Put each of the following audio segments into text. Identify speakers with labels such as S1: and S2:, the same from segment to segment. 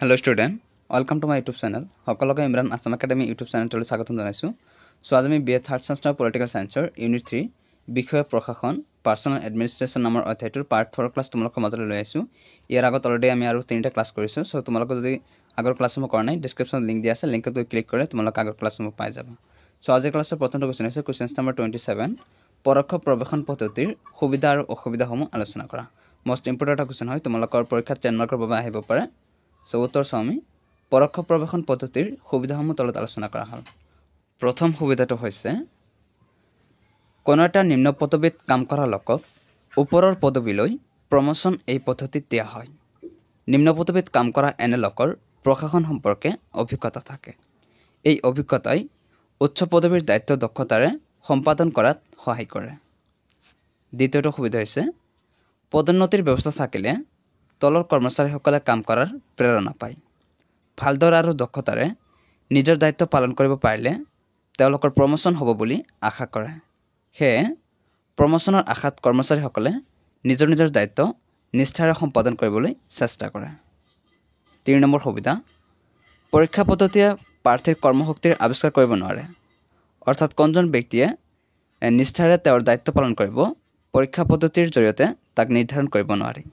S1: Hello student, welcome to my YouTube channel. সকলোকে Imran Assam academy YouTube চেনেললৈ স্বাগতম জনাইছো। সো আজি আমি BA থাৰ্ড সেমিস্টাৰ পলিটিকেল সায়েন্সৰ ইউনিট 3 বিষয় প্ৰশাসন পাৰ্সোনাল এডমিনিষ্ট্ৰেচন নামৰ অধ্যায়টোৰ পাৰ্ট 4 ক্লাছ তোমালোকৰ মাজলৈ লৈ আইছো। ইয়াৰ আগত অলৰেডি আমি আৰু 3টা ক্লাছ কৰিছো। সো তোমালোকে যদি আগৰ ক্লাছসমূহ কৰা নাই ডেসক্ৰিপচন লিংক দিয়া আছে, লিংকত গৈ ক্লিক কৰিলে তোমালোক আগৰ ক্লাছসমূহ পাই যাবা। সো আজি ক্লাছৰ প্ৰথমটো কোৱেশ্চন আছে কোৱেশ্চন নম্বৰ 27 পৰোক্ষ প্ৰৱেশন পদ্ধতিৰ সুবিধা আৰু অসুবিধাসমূহ আলোচনা কৰা। মোস্ট ইম্পৰ্টেন্ট কোৱেশ্চন হয় তোমালোকৰ পৰীক্ষাত 10 মাৰ্কৰ বাবে আহিব পাৰে। সো উত্তৰ চামি পৰোক্ষ প্ৰৱেশন পদ্ধতিৰ সুবিধাসমূহ তলত আলোচনা কৰা হ'ল। প্ৰথম সুবিধাটো হৈছে কোনো এটা নিম্ন পদবীত কাম কৰা লোকক ওপৰৰ পদবীলৈ প্ৰমোশন এই পদ্ধতিত দিয়া হয়। নিম্ন পদবীত কাম কৰা এনে লোকৰ প্ৰশাসন সম্পৰ্কে অভিজ্ঞতা থাকে। এই অভিজ্ঞতাই উচ্চ পদবীৰ দায়িত্ব দক্ষতাৰে সম্পাদন কৰাত সহায় কৰে। দ্বিতীয়টো সুবিধা হৈছে পদোন্নতিৰ ব্যৱস্থা থাকিলে তলৰ কৰ্মচাৰীসকলে কাম কৰাৰ প্ৰেৰণা পায়। ভালদৰে আৰু দক্ষতাৰে নিজৰ দায়িত্ব পালন কৰিব পাৰিলে তেওঁলোকৰ প্ৰমোশন হ'ব বুলি আশা কৰে। সেয়ে প্ৰমোশনৰ আশাত কৰ্মচাৰীসকলে নিজৰ দায়িত্ব নিষ্ঠাৰে সম্পাদন কৰিবলৈ চেষ্টা কৰে। 3 নম্বৰ সুবিধা পৰীক্ষা পদ্ধতিয়ে প্ৰাৰ্থীৰ কৰ্মশক্তিৰ আৱিষ্কাৰ কৰিব নোৱাৰে। অৰ্থাৎ কোনজন ব্যক্তিয়ে নিষ্ঠাৰে তেওঁৰ দায়িত্ব পালন কৰিব পৰীক্ষা পদ্ধতিৰ জৰিয়তে তাক নিৰ্ধাৰণ কৰিব নোৱাৰে।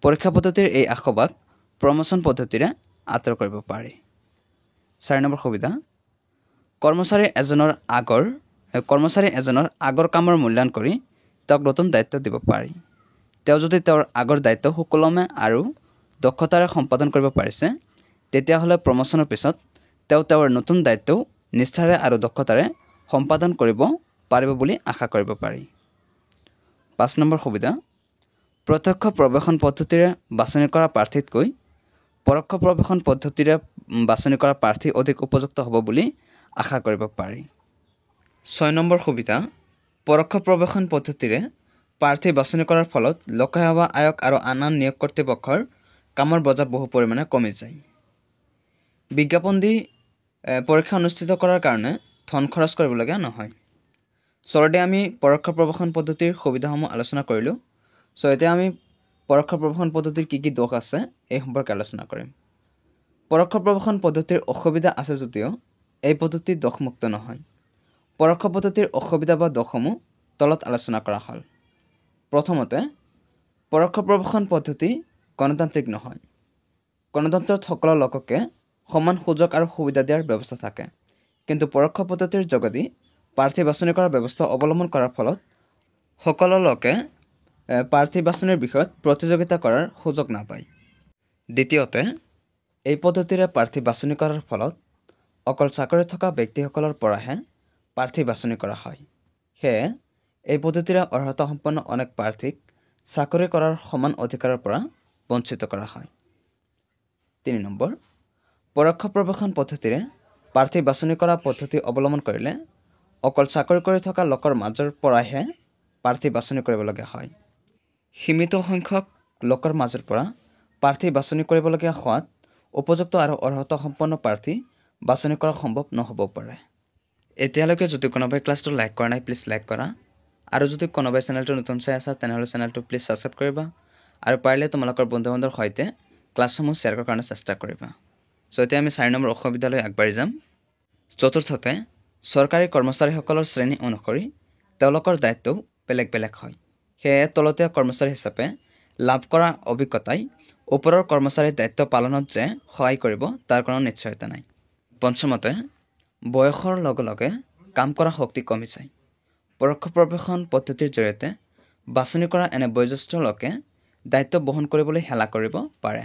S1: পৰীক্ষা পদ্ধতিৰ এই আশাবাক প্ৰমোশন পদ্ধতিৰে আঁতৰ কৰিব পাৰি। 4 নম্বৰ সুবিধা কৰ্মচাৰী এজনৰ আগৰ কামৰ মূল্যায়ন কৰি তেওঁক নতুন দায়িত্ব দিব পাৰি। তেওঁ যদি তেওঁৰ আগৰ দায়িত্ব সুকলমে আৰু দক্ষতাৰে সম্পাদন কৰিব পাৰিছে তেতিয়াহ'লে প্ৰমোশনৰ পিছত তেওঁ তেওঁৰ নতুন দায়িত্ব নিষ্ঠাৰে আৰু দক্ষতাৰে সম্পাদন কৰিব পাৰিব বুলি আশা কৰিব পাৰি। 5 নম্বৰ সুবিধা প্ৰত্যক্ষ প্ৰৱেশন পদ্ধতিৰে বাছনি কৰা প্ৰাৰ্থীতকৈ পৰোক্ষ প্ৰৱেশন পদ্ধতিৰে বাছনি কৰা প্ৰাৰ্থী অধিক উপযুক্ত হ'ব বুলি আশা কৰিব পাৰি। 6 নম্বৰ সুবিধা পৰোক্ষ প্ৰৱেশন পদ্ধতিৰে প্ৰাৰ্থী বাছনি কৰাৰ ফলত লোকসেৱা আয়োগ আৰু আন নিয়োগ কৰ্তৃপক্ষৰ কামৰ বোজা বহু পৰিমাণে কমি যায়। বিজ্ঞাপন দি পৰীক্ষা অনুষ্ঠিত কৰাৰ কাৰণে ধন খৰচ কৰিবলগীয়া নহয়। অলৰেডি আমি পৰোক্ষ প্ৰৱেশন পদ্ধতিৰ সুবিধাসমূহ আলোচনা কৰিলোঁ। সো এতিয়া আমি পৰোক্ষ প্ৰৱেশন পদ্ধতিৰ কি দোষ আছে এই সম্পৰ্কে আলোচনা কৰিম। পৰোক্ষ প্ৰৱেশন পদ্ধতিৰ অসুবিধা আছে যদিও এই পদ্ধতি দোষমুক্ত নহয়। পৰোক্ষ পদ্ধতিৰ অসুবিধা বা দোষসমূহ তলত আলোচনা কৰা হ'ল। প্ৰথমতে পৰোক্ষ প্ৰৱেশন পদ্ধতি গণতান্ত্ৰিক নহয়। গণতন্ত্ৰত সকলো লোককে সমান সুযোগ আৰু সুবিধা দিয়াৰ ব্যৱস্থা থাকে, কিন্তু পৰোক্ষ পদ্ধতিৰ যোগেদি প্ৰাৰ্থী বাছনি কৰাৰ ব্যৱস্থা অৱলম্বন কৰাৰ ফলত সকলো লোকে প্ৰাৰ্থী বাছনিৰ বিষয়ত প্ৰতিযোগিতা কৰাৰ সুযোগ নাপায়। দ্বিতীয়তে এই পদ্ধতিৰে প্ৰাৰ্থী বাছনি কৰাৰ ফলত অকল চাকৰি থকা ব্যক্তিসকলৰ পৰাহে প্ৰাৰ্থী বাছনি কৰা হয়। সেয়ে এই পদ্ধতিৰে অৰ্হতা সম্পন্ন অনেক প্ৰাৰ্থীক চাকৰি কৰাৰ সমান অধিকাৰৰ পৰা বঞ্চিত কৰা হয়। 3 নম্বৰ পৰোক্ষ প্ৰৱেশন পদ্ধতিৰে প্ৰাৰ্থী বাছনি কৰা পদ্ধতি অৱলম্বন কৰিলে অকল চাকৰি কৰি থকা লোকৰ মাজৰ পৰাহে প্ৰাৰ্থী বাছনি কৰিবলগীয়া হয়। সীমিত সংখ্যক লোকৰ মাজৰ পৰা প্ৰাৰ্থী বাছনি কৰিবলগীয়া হোৱাত উপযুক্ত আৰু অৰ্হতা সম্পন্ন প্ৰাৰ্থী বাছনি কৰা সম্ভৱ নহ'ব পাৰে। এতিয়ালৈকে যদি কোনোবাই ক্লাছটো লাইক কৰা নাই প্লিজ লাইক কৰা, আৰু যদি কোনোবাই চেনেলটো নতুন চাই আছা তেনেহ'লে চেনেলটো প্লিজ ছাবস্ক্ৰাইব কৰিবা, আৰু পাৰিলে তোমালোকৰ বন্ধু বান্ধৱৰ সৈতে ক্লাছসমূহ শ্বেয়াৰ কৰাৰ কাৰণে চেষ্টা কৰিবা। সো এতিয়া আমি 4 নম্বৰ অসুবিধালৈ আগবাঢ়ি যাম। চতুৰ্থতে চৰকাৰী কৰ্মচাৰীসকলৰ শ্ৰেণী অনুসৰি তেওঁলোকৰ দায়িত্বও বেলেগ বেলেগ হয়। সেয়ে তলতীয়া কৰ্মচাৰী হিচাপে লাভ কৰা অভিজ্ঞতাই ওপৰৰ কৰ্মচাৰীৰ দায়িত্ব পালনত যে সহায় কৰিব তাৰ কোনো নিশ্চয়তা নাই। পঞ্চমতে বয়সৰ লগে লগে কাম কৰা শক্তি কমি যায়। পৰোক্ষ প্ৰৱেশন পদ্ধতিৰ জৰিয়তে বাছনি কৰা এনে বয়োজ্যেষ্ঠ লোকে দায়িত্ব বহন কৰিবলৈ হেলা কৰিব পাৰে।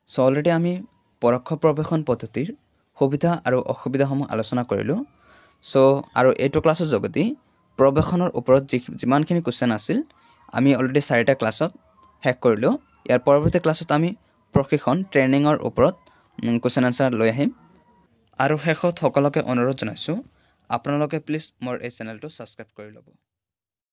S1: সো অলৰেডি আমি পৰোক্ষ প্ৰৱেশন পদ্ধতিৰ সুবিধা আৰু অসুবিধাসমূহ আলোচনা কৰিলোঁ। সো আৰু এইটো ক্লাছৰ যোগেদি প্ৰৱেশনৰ ওপৰত যিমানখিনি কুৱেশ্যন আছিল আমি অলৰেডি 4টা ক্লাছত শেষ কৰিলোঁ। ইয়াৰ পৰৱৰ্তী ক্লাছত আমি প্ৰশিক্ষণ ট্ৰেইনিঙৰ ওপৰত কুৱেশ্যন আনচাৰ লৈ আহিম। আৰু শেষত সকলোকে অনুৰোধ জনাইছোঁ আপোনালোকে প্লিজ মোৰ এই চেনেলটো ছাবস্ক্ৰাইব কৰি ল'ব।